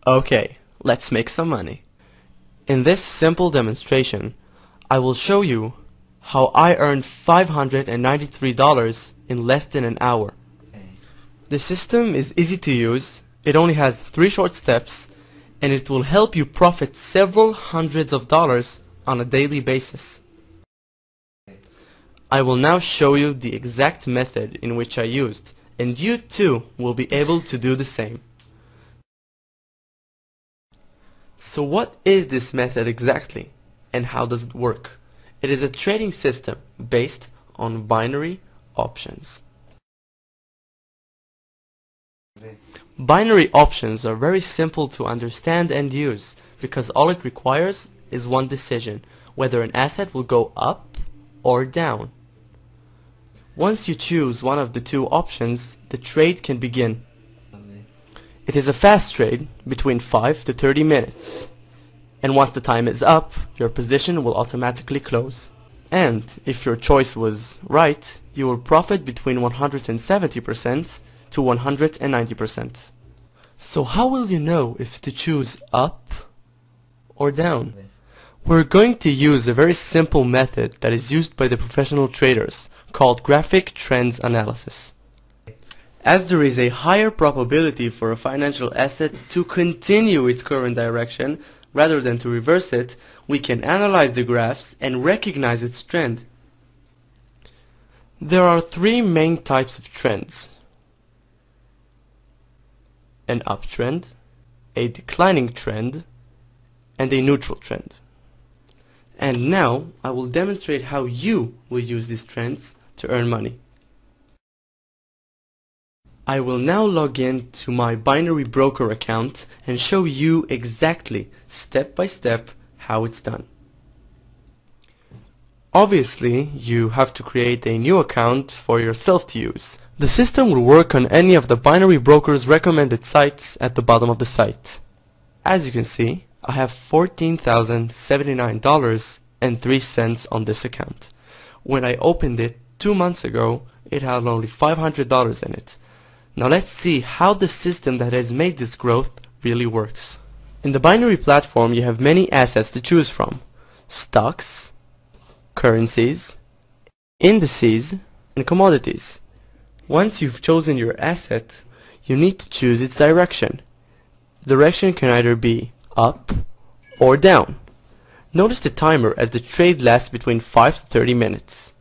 Okay, let's make some money. In this simple demonstration, I will show you how I earned $593 in less than an hour. The system is easy to use, it only has 3 short steps, and it will help you profit several hundreds of dollars on a daily basis. I will now show you the exact method in which I used, and you too will be able to do the same. So what is this method exactly, and how does it work? It is a trading system based on binary options. Binary options are very simple to understand and use because all it requires is one decision, whether an asset will go up or down. Once you choose one of the two options, the trade can begin. It is a fast trade between 5 to 30 minutes. And once the time is up, your position will automatically close. And if your choice was right, you will profit between 170% to 190%. So how will you know if to choose up or down? We're going to use a very simple method that is used by the professional traders called graphic trends analysis. As there is a higher probability for a financial asset to continue its current direction rather than to reverse it, we can analyze the graphs and recognize its trend. There are 3 main types of trends: an uptrend, a declining trend, and a neutral trend. And now I will demonstrate how you will use these trends to earn money. I will now log in to my Binary Broker account and show you exactly, step by step, how it's done. Obviously, you have to create a new account for yourself to use. The system will work on any of the Binary Broker's recommended sites at the bottom of the site. As you can see, I have $14,079.03 on this account. When I opened it 2 months ago, it had only $500 in it. Now let's see how the system that has made this growth really works. In the binary platform, you have many assets to choose from: stocks, currencies, indices, and commodities. Once you've chosen your asset, you need to choose its direction. The direction can either be up or down. Notice the timer as the trade lasts between 5 to 30 minutes.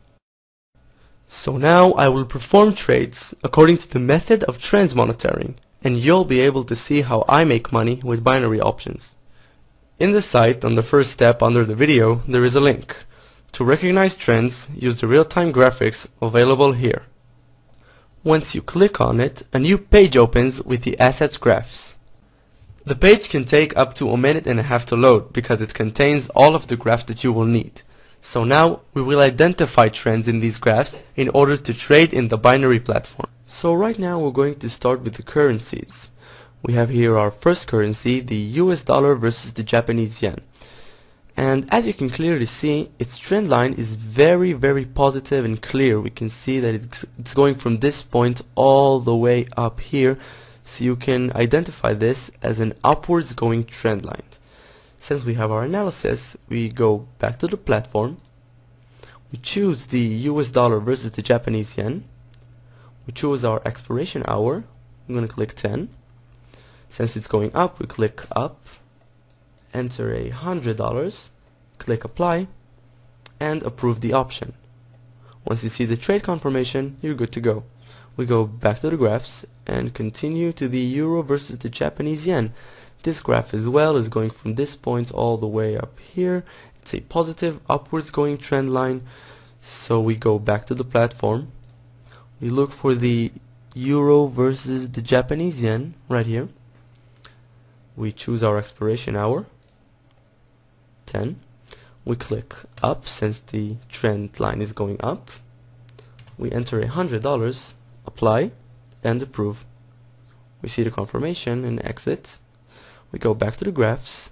So now I will perform trades according to the method of trends monitoring, and you'll be able to see how I make money with binary options. In the site, on the first step under the video, there is a link. To recognize trends, use the real-time graphics available here. Once you click on it, a new page opens with the assets graphs. The page can take up to 1.5 minutes to load because it contains all of the graphs that you will need. So now we will identify trends in these graphs in order to trade in the binary platform. So right now we're going to start with the currencies. We have here our first currency, the US dollar versus the Japanese yen. And as you can clearly see, its trend line is very positive and clear. We can see that it's going from this point all the way up here, so you can identify this as an upwards going trend line. Since we have our analysis, we go back to the platform, we choose the US dollar versus the Japanese yen, we choose our expiration hour, I'm going to click 10. Since it's going up, we click up, enter $100, click apply, and approve the option. Once you see the trade confirmation, you're good to go. We go back to the graphs and continue to the euro versus the Japanese yen. This graph as well is going from this point all the way up here. It's a positive upwards going trend line. So we go back to the platform. We look for the euro versus the Japanese yen right here. We choose our expiration hour, 10. We click up since the trend line is going up. We enter $100, apply, and approve. We see the confirmation and exit. We go back to the graphs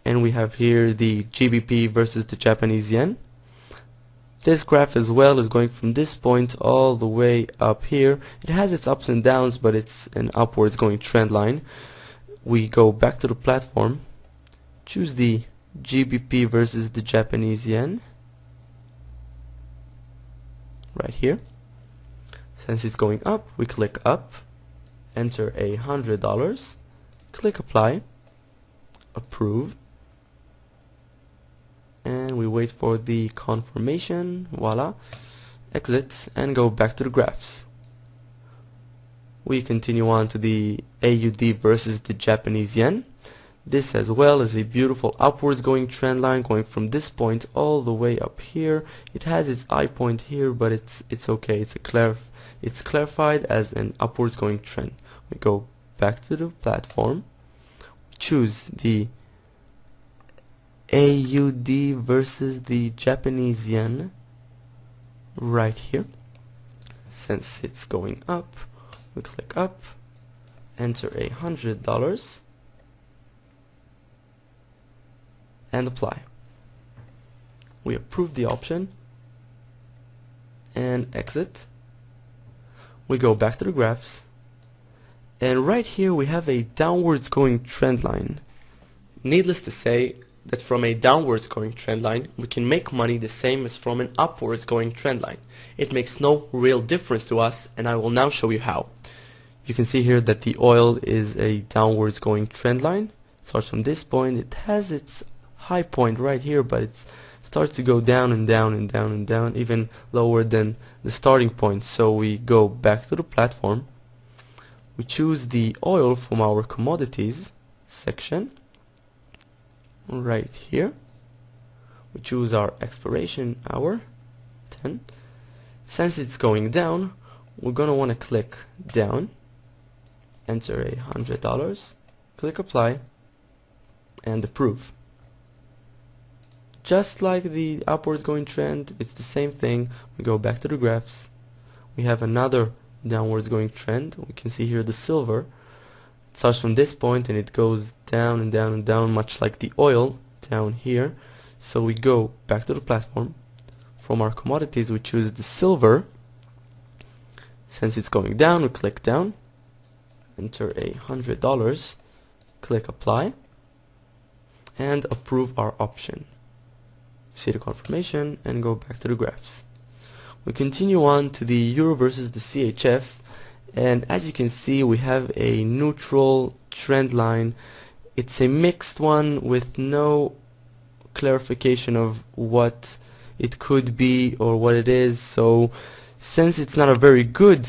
and we have here the GBP versus the Japanese yen. This graph as well is going from this point all the way up here. It has its ups and downs, but it's an upwards going trend line. we go back to the platform, choose the GBP versus the Japanese yen right here. Since it's going up, we click up, enter $100, click apply, approve, and we wait for the confirmation. Voila, exit and go back to the graphs. We continue on to the AUD versus the Japanese yen. This as well is a beautiful upwards going trend line going from this point all the way up here. It has its eye point here, but it's okay. It's clarified as an upwards going trend. We go back to the platform, choose the AUD versus the Japanese yen right here. Since it's going up, we click up, enter $100 and apply. We approve the option and exit. We go back to the graphs, and right here we have a downwards going trend line. Needless to say that from a downwards going trend line we can make money the same as from an upwards going trend line. It makes no real difference to us, and I will now show you how. You can see here that the oil is a downwards going trend line. It starts from this point. It has its high point right here, but it starts to go down and down and down and down, even lower than the starting point. So we go back to the platform, we choose the oil from our commodities section right here, we choose our expiration hour 10. Since it's going down, we're gonna want to click down, enter $100, click apply and approve. Just like the upward going trend, it's the same thing. We go back to the graphs, we have another downwards going trend. We can see here the silver. It starts from this point and it goes down and down and down, much like the oil down here. So we go back to the platform. From our commodities we choose the silver. Since it's going down, we click down, enter $100, click apply and approve our option. See the confirmation and go back to the graphs. We continue on to the euro versus the CHF, and as you can see we have a neutral trend line. It's a mixed one with no clarification of what it could be or what it is. So since it's not a very good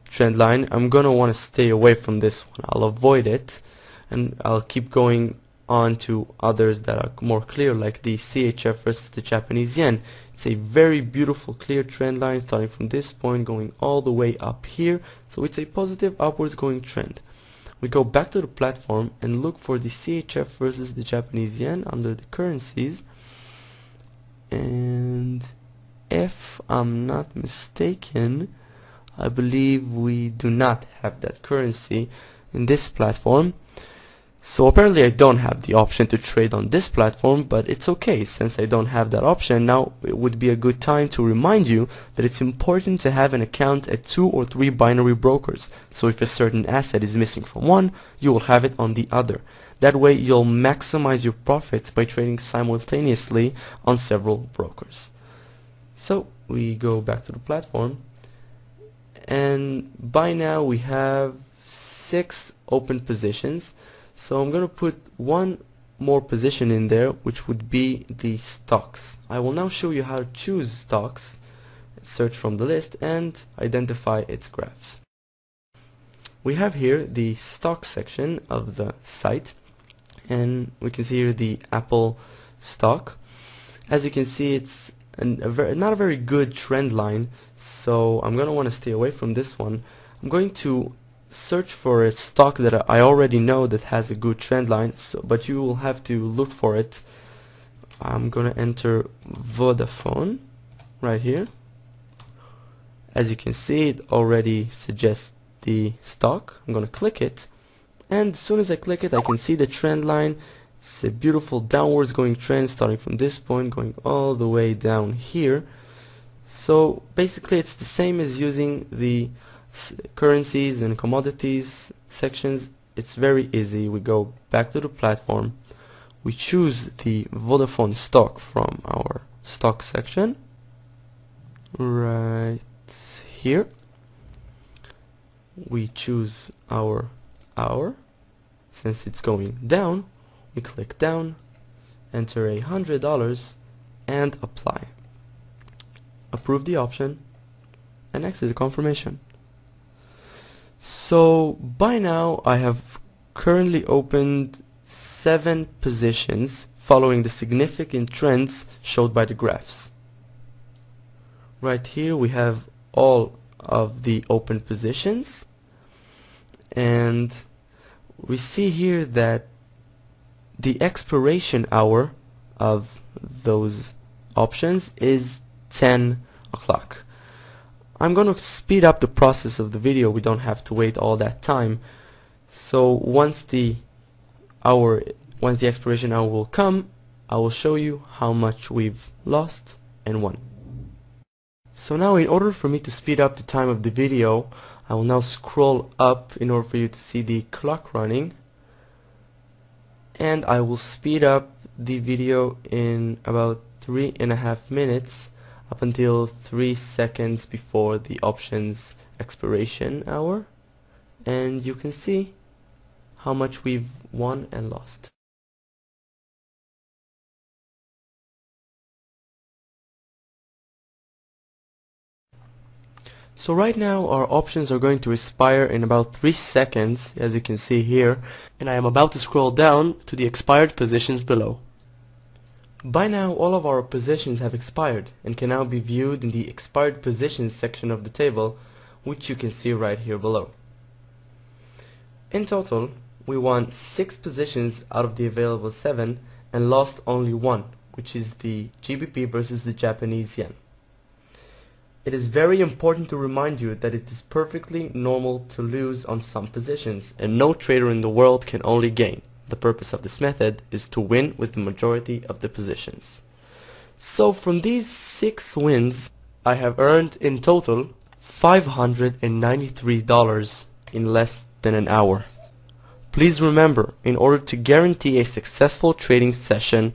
trend line, I'm gonna want to stay away from this one. I'll avoid it and I'll keep going on to others that are more clear, like the CHF versus the Japanese yen. It's a very beautiful clear trend line starting from this point going all the way up here, so it's a positive upwards going trend. We go back to the platform and look for the CHF versus the Japanese yen under the currencies, and if I'm not mistaken, I believe we do not have that currency in this platform. So apparently I don't have the option to trade on this platform, but it's okay. Since I don't have that option, now it would be a good time to remind you that it's important to have an account at 2 or 3 binary brokers. So if a certain asset is missing from one, you will have it on the other. That way you'll maximize your profits by trading simultaneously on several brokers. So we go back to the platform, and by now we have 6 open positions. So I'm going to put one more position in there, which would be the stocks. I will now show you how to choose stocks, search from the list and identify its graphs. We have here the stock section of the site, and we can see here the Apple stock. As you can see, it's not a very good trend line, so I'm going to want to stay away from this one. I'm going to search for a stock that I already know that has a good trend line, but you will have to look for it. I'm gonna enter Vodafone right here. As you can see, it already suggests the stock. I'm gonna click it, and as soon as I click it, I can see the trend line. It's a beautiful downwards going trend starting from this point going all the way down here. So basically it's the same as using the currencies and commodities sections it's very easy. We go back to the platform, we choose the Vodafone stock from our stock section right here. We choose our hour. Since it's going down, we click down, enter $100 and apply. Approve the option and exit the confirmation. So by now I have currently opened 7 positions following the significant trends showed by the graphs. Right here we have all of the open positions, and we see here that the expiration hour of those options is 10 o'clock. I'm going to speed up the process of the video. We don't have to wait all that time. So once the expiration hour will come, I will show you how much we've lost and won. So now, in order for me to speed up the time of the video, I will now scroll up in order for you to see the clock running, and I will speed up the video in about 3.5 minutes up until 3 seconds before the options expiration hour, and you can see how much we've won and lost. So right now our options are going to expire in about 3 seconds, as you can see here, and I am about to scroll down to the expired positions below. By now all of our positions have expired and can now be viewed in the expired positions section of the table, which you can see right here below. In total, we won 6 positions out of the available 7 and lost only 1, which is the GBP versus the Japanese yen. It is very important to remind you that it is perfectly normal to lose on some positions, and no trader in the world can only gain. The purpose of this method is to win with the majority of the positions. So from these 6 wins, I have earned in total $593 in less than an hour. Please remember, in order to guarantee a successful trading session,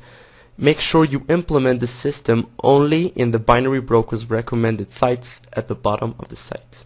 make sure you implement the system only in the Binary Broker's recommended sites at the bottom of the site.